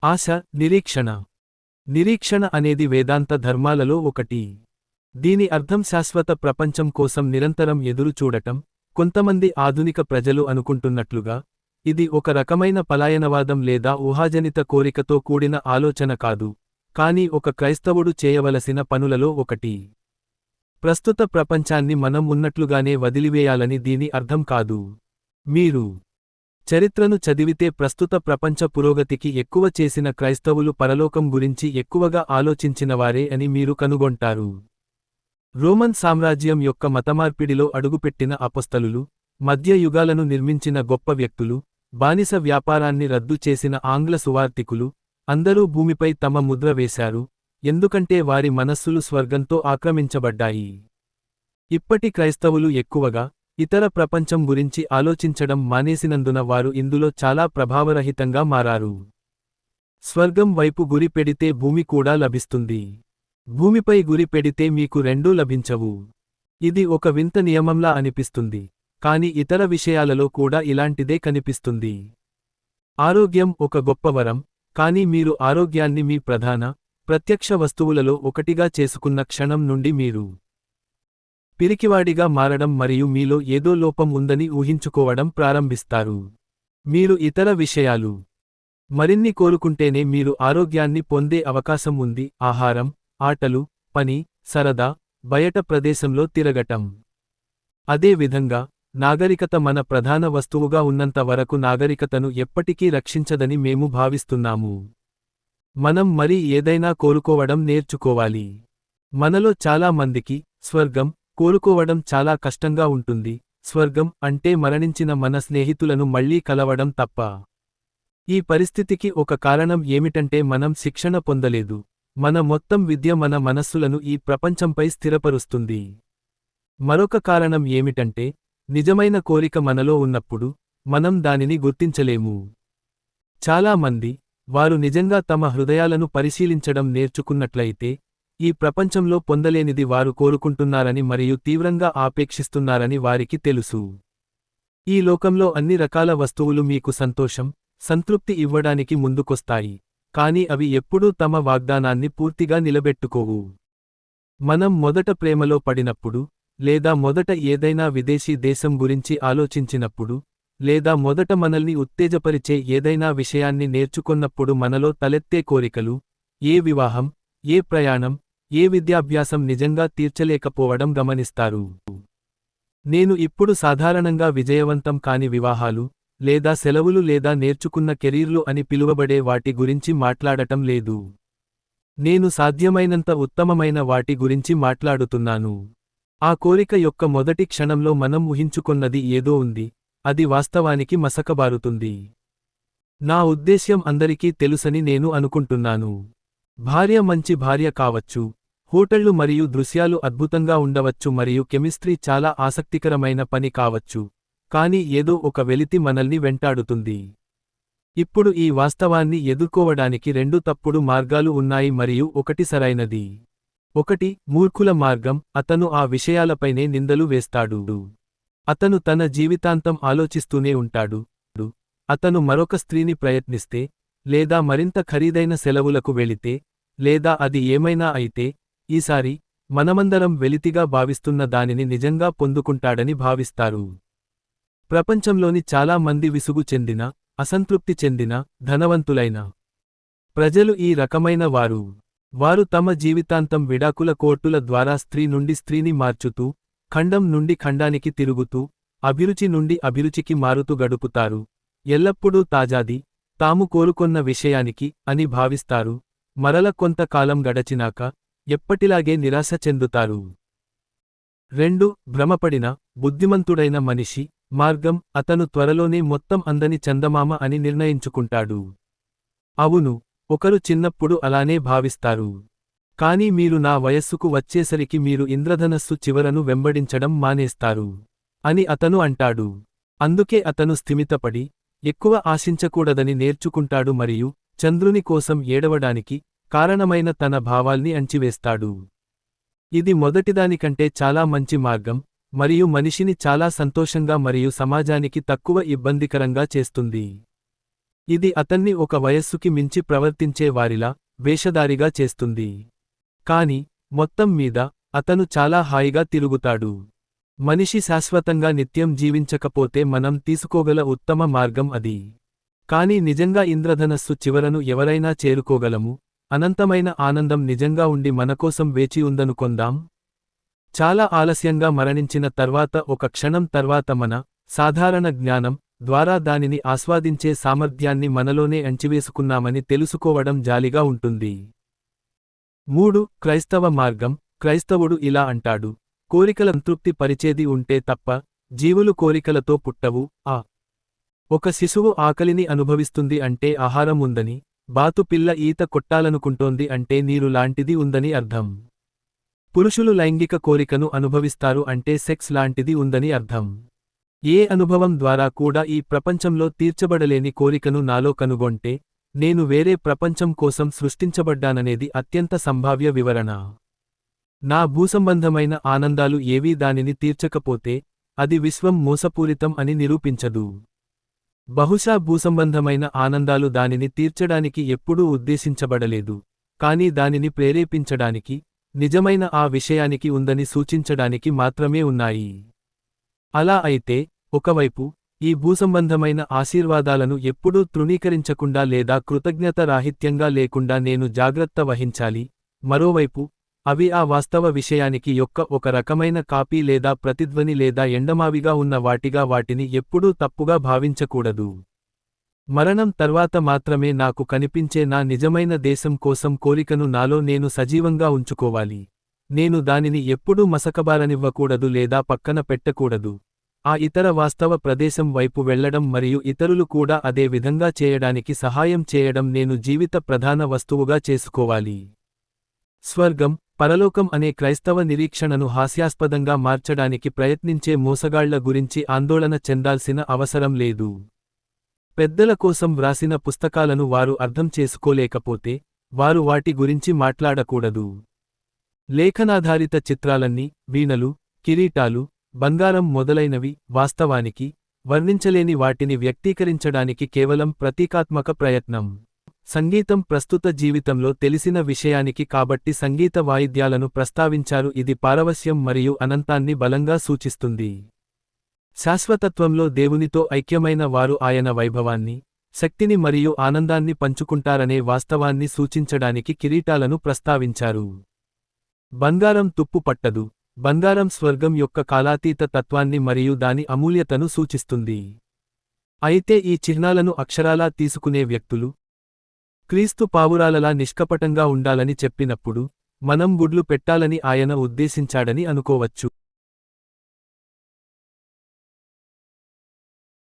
ఆశ, నిరీక్షణ. నిరీక్షణ అనేది వేదాంత ధర్మాలలో ఒకటి. దీని అర్థం శాశ్వత ప్రపంచం కోసం నిరంతరం ఎదురు చూడటం. కొంతమంది ఆధునిక ప్రజలు అనుకుంటున్నట్లుగా, ఇది ఒక రకమైన పలాయనవాదం లేదా ఊహాజనిత కోరికతో కూడిన ఆలోచన కాదు, కానీ ఒక క్రైస్తవుడు చేయవలసిన పనులలో ఒకటి. ప్రస్తుత ప్రపంచాన్ని మనం ఉన్నట్లుగానే వదిలివేయాలని దీని అర్థం కాదు. మీరు చరిత్రను చదివితే ప్రస్తుత ప్రపంచ పురోగతికి ఎక్కువ చేసిన క్రైస్తవులు పరలోకం గురించి ఎక్కువగా ఆలోచించినవారే అని మీరు కనుగొంటారు. రోమన్ సామ్రాజ్యం యొక్క మతమార్పిడిలో అడుగుపెట్టిన అపొస్తలులు, మధ్య యుగాలను నిర్మించిన గొప్ప వ్యక్తులు, బానిస వ్యాపారాన్ని రద్దు చేసిన ఆంగ్ల సువార్తికులు, అందరూ భూమిపై తమ ముద్ర వేశారు, ఎందుకంటే వారి మనస్సులు స్వర్గంతో ఆక్రమించబడ్డాయి. ఇప్పటి క్రైస్తవులు ఎక్కువగా ఇతర ప్రపంచం గురించి ఆలోచించడం మానేసినందున వారు ఇందులో చాలా ప్రభావరహితంగా మారారు. స్వర్గం వైపు గురి పెడితే భూమి కూడా లభిస్తుంది. భూమిపై గురి పెడితే మీకు రెండూ లభించవు. ఇది ఒక వింత నియమంలా అనిపిస్తుంది, కాని ఇతర విషయాలలో కూడా ఇలాంటిదే కనిపిస్తుంది. ఆరోగ్యం ఒక గొప్ప వరం, కానీ మీరు ఆరోగ్యాన్ని మీ ప్రధాన, ప్రత్యక్ష వస్తువులలో ఒకటిగా చేసుకున్న క్షణం నుండి మీరు పిరికివాడిగా మారడం మరియు మీలో ఏదో లోపం ఉందని ఊహించుకోవడం ప్రారంభిస్తారు. మీరు ఇతర విషయాలు మరిన్ని కోరుకుంటేనే మీరు ఆరోగ్యాన్ని పొందే అవకాశం ఉంది. ఆహారం, ఆటలు, పని, సరదా, బయట ప్రదేశంలో తిరగటం. అదే విధంగా, నాగరికత మన ప్రధాన వస్తువుగా ఉన్నంత వరకు నాగరికతను ఎప్పటికీ రక్షించదని మేము భావిస్తున్నాము. మనం మరి ఏదైనా కోరుకోవడం నేర్చుకోవాలి. మనలో చాలా మందికి స్వర్గం కోరుకోవడం చాలా కష్టంగా ఉంటుంది. స్వర్గం అంటే మరణించిన మన స్నేహితులను మళ్లీ కలవడం తప్ప. ఈ పరిస్థితికి ఒక కారణం ఏమిటంటే మనం శిక్షణ పొందలేదు. మన మొత్తం విద్య మన మనస్సులను ఈ ప్రపంచంపై స్థిరపరుస్తుంది. మరొక కారణం ఏమిటంటే, నిజమైన కోరిక మనలో ఉన్నప్పుడు మనం దానిని గుర్తించలేము. చాలా మంది, వారు నిజంగా తమ హృదయాలను పరిశీలించడం నేర్చుకున్నట్లయితే, ఈ ప్రపంచంలో పొందలేనిది వారు కోరుకుంటున్నారని మరియు తీవ్రంగా ఆపేక్షిస్తున్నారని వారికి తెలుసు. ఈ లోకంలో అన్ని రకాల వస్తువులు మీకు సంతోషం, సంతృప్తి ఇవ్వడానికి ముందుకొస్తాయి, కానీ అవి ఎప్పుడూ తమ వాగ్దానాన్ని పూర్తిగా నిలబెట్టుకోవు. మనం మొదట ప్రేమలో పడినప్పుడు, లేదా మొదట ఏదైనా విదేశీ దేశం గురించి ఆలోచించినప్పుడు, లేదా మొదట మనల్ని ఉత్తేజపరిచే ఏదైనా విషయాన్ని నేర్చుకొన్నప్పుడు మనలో తలెత్తే కోరికలు, ఏ వివాహం, ఏ ప్రయాణం, ఏ విద్యాభ్యాసం నిజంగా తీర్చలేకపోవడం గమనిస్తారు. నేను ఇప్పుడు సాధారణంగా విజయవంతం కాని వివాహాలు, లేదా సెలవులు లేదా నేర్చుకున్న కెరీర్లు అని పిలువబడే వాటి గురించి మాట్లాడటం లేదు. నేను సాధ్యమైనంత ఉత్తమమైన వాటి గురించి మాట్లాడుతున్నాను. ఆ కోరిక యొక్క మొదటి క్షణంలో మనం ఊహించుకొన్నది ఏదో ఉంది, అది వాస్తవానికి మసకబారుతుంది. నా ఉద్దేశ్యం అందరికీ తెలుసని నేను అనుకుంటున్నాను. భార్య మంచి భార్య కావచ్చు, హోటళ్లు మరియు దృశ్యాలు అద్భుతంగా ఉండవచ్చు మరియు కెమిస్ట్రీ చాలా ఆసక్తికరమైన పని కావచ్చు, కానీ ఏదో ఒక వెలితి మనల్ని వెంటాడుతుంది. ఇప్పుడు ఈ వాస్తవాన్ని ఎదుర్కోవడానికి రెండు తప్పుడు మార్గాలు ఉన్నాయి మరియు ఒకటి సరైనది. ఒకటి, మూర్ఖుల మార్గం. అతను ఆ విషయాలపైనే నిందలు వేస్తాడు. అతను తన జీవితాంతం ఆలోచిస్తూనే ఉంటాడు. అతను మరొక స్త్రీని ప్రయత్నిస్తే, లేదా మరింత ఖరీదైన సెలవులకు వెళితే, లేదా అది ఏమైనా అయితే, ఈసారి మనమందరం వెలితిగా భావిస్తున్న దానిని నిజంగా పొందుకుంటాడని భావిస్తారు. ప్రపంచంలోని చాలా మంది విసుగు చెందిన, అసంతృప్తి చెందిన, ధనవంతులైన ప్రజలు ఈ రకమైన వారు. వారు తమ జీవితాంతం విడాకుల కోర్టుల ద్వారా స్త్రీ నుండి స్త్రీని మార్చుతూ, ఖండం నుండి ఖండానికి తిరుగుతూ, అభిరుచి నుండి అభిరుచికి మారుతూ గడుపుతారు. ఎల్లప్పుడూ తాజాది, తాము కోరుకొన్న విషయానికి అని భావిస్తారు. మరల కొంత కాలం గడచినాక ఎప్పటిలాగే నిరాశ చెందుతారు. 2. భ్రమపడిన, బుద్ధిమంతుడైన మనిషి మార్గం. అతను త్వరలోనే మొత్తం అందని చందమామ అని నిర్ణయించుకుంటాడు. అవును, ఒకరు చిన్నప్పుడు అలానే భావిస్తారు. కానీ మీరు నా వయస్సుకు వచ్చేసరికి మీరు ఇంద్రధనస్సు చివరను వెంబడించడం మానేస్తారు అని అతను అంటాడు. అందుకే అతను స్థిమితపడి, ఎక్కువ ఆశించకూడదని నేర్చుకుంటాడు మరియు చంద్రుని కోసం ఏడవడానికి కారణమైన తన భావాల్ని అణచివేస్తాడు. ఇది మొదటిదానికంటే చాలా మంచి మార్గం, మరియు మనిషిని చాలా సంతోషంగా మరియు సమాజానికి తక్కువ ఇబ్బందికరంగా చేస్తుంది. ఇది అతన్ని ఒక వయస్సుకి మించి ప్రవర్తించే వారిలా వేషధారిగా చేస్తుంది. కాని మొత్తం మీద అతను చాలా హాయిగా తిరుగుతాడు. మనిషి శాశ్వతంగా నిత్యం జీవించకపోతే మనం తీసుకోగల ఉత్తమ మార్గం అది. కాని నిజంగా ఇంద్రధనస్సు చివరను ఎవరైనా చేరుకోగలము. అనంతమైన ఆనందం నిజంగా ఉండి మనకోసం వేచి ఉందనుకొందాం. చాలా ఆలస్యంగా మరణించిన తర్వాత ఒక క్షణం తర్వాత మన సాధారణ జ్ఞానం ద్వారా దానిని ఆస్వాదించే సామర్థ్యాన్ని మనలోనే అంచివేసుకున్నామని తెలుసుకోవడం జాలిగా ఉంటుంది. 3. క్రైస్తవ మార్గం. క్రైస్తవుడు ఇలా అంటాడు: కోరికల సంతృప్తి పరిచేది ఉంటే తప్ప జీవులు కోరికలతో పుట్టవు. ఒక శిశువు ఆకలిని అనుభవిస్తుంది అంటే ఆహారం ఉందని, బాతు పిల్ల ఈత కొట్టాలనుకుంటోంది అంటే నీరు లాంటిది ఉందని అర్థం. పురుషులు లైంగిక కోరికను అనుభవిస్తారు అంటే సెక్స్ లాంటిది ఉందని అర్థం. ఏ అనుభవం ద్వారా కూడా ఈ ప్రపంచంలో తీర్చబడలేని కోరికను నాలో కనుగొంటే నేను వేరే ప్రపంచం కోసం సృష్టించబడ్డాననేది అత్యంత సంభావ్య వివరణ. నా భూసంబంధమైన ఆనందాలు ఏవీ దానిని తీర్చకపోతే అది విశ్వం మోసపూరితం అని నిరూపించదు. బహుశా భూసంబంధమైన ఆనందాలు దానిని తీర్చడానికి ఎప్పుడూ ఉద్దేశించబడలేదు, కానీ దానిని ప్రేరేపించడానికి, నిజమైన ఆ విషయానికి ఉందని సూచించడానికి మాత్రమే ఉన్నాయి. అలా అయితే, ఒకవైపు ఈ భూసంబంధమైన ఆశీర్వాదాలను ఎప్పుడూ తృణీకరించకుండా లేదా కృతజ్ఞత రాహిత్యంగా లేకుండా నేను జాగ్రత్త వహించాలి, మరోవైపు అవి ఆ వాస్తవ విషయానికి యొక్క ఒక రకమైన కాపీ లేదా ప్రతిధ్వని లేదా ఎండమావిగా ఉన్న వాటిగా వాటిని ఎప్పుడూ తప్పుగా భావించకూడదు. మరణం తర్వాత మాత్రమే నాకు కనిపించే నా నిజమైన దేశం కోసం కోరికను నాలో నేను సజీవంగా ఉంచుకోవాలి. నేను దానిని ఎప్పుడూ మసకబారనివ్వకూడదు లేదా పక్కన పెట్టకూడదు. ఆ ఇతర వాస్తవ ప్రదేశం వైపు వెళ్లడం మరియు ఇతరులు కూడా అదే విధంగా చేయడానికి సహాయం చేయడం నేను జీవిత ప్రధాన వస్తువుగా చేసుకోవాలి. స్వర్గం, పరలోకం అనే క్రైస్తవ నిరీక్షణను హాస్యాస్పదంగా మార్చడానికి ప్రయత్నించే మోసగాళ్ల గురించి ఆందోళన చెందాల్సిన అవసరం లేదు. పెద్దల కోసం వ్రాసిన పుస్తకాలను వారు అర్థం చేసుకోలేకపోతే వారు వాటి గురించి మాట్లాడకూడదు. లేఖనాధారిత చిత్రాలన్నీ, వీణలు, కిరీటాలు, బంగారం మొదలైనవి వాస్తవానికి వర్ణించలేని వాటిని వ్యక్తీకరించడానికి కేవలం ప్రతీకాత్మక ప్రయత్నం. సంగీతం ప్రస్తుత జీవితంలో తెలిసిన విషయానికి కాబట్టి సంగీత వాయిద్యాలను ప్రస్తావించారు. ఇది పారవస్యం మరియు అనంతాన్ని బలంగా సూచిస్తుంది. శాశ్వతత్వంలో దేవునితో ఐక్యమైన వారు ఆయన వైభవాన్ని, శక్తిని మరియు ఆనందాన్ని పంచుకుంటారనే వాస్తవాన్ని సూచించడానికి కిరీటాలను ప్రస్తావించారు. బంగారం తుప్పు పట్టదు. బంగారం స్వర్గం యొక్క కాలాతీత తత్వాన్ని మరియు దాని అమూల్యతను సూచిస్తుంది. అయితే ఈ చిహ్నాలను అక్షరాలా తీసుకునే వ్యక్తులు క్రీస్తు పావురాలలా నిష్కపటంగా ఉండాలని చెప్పినప్పుడు మనం గుడ్లు పెట్టాలని ఆయన ఉద్దేశించాడని అనుకోవచ్చు.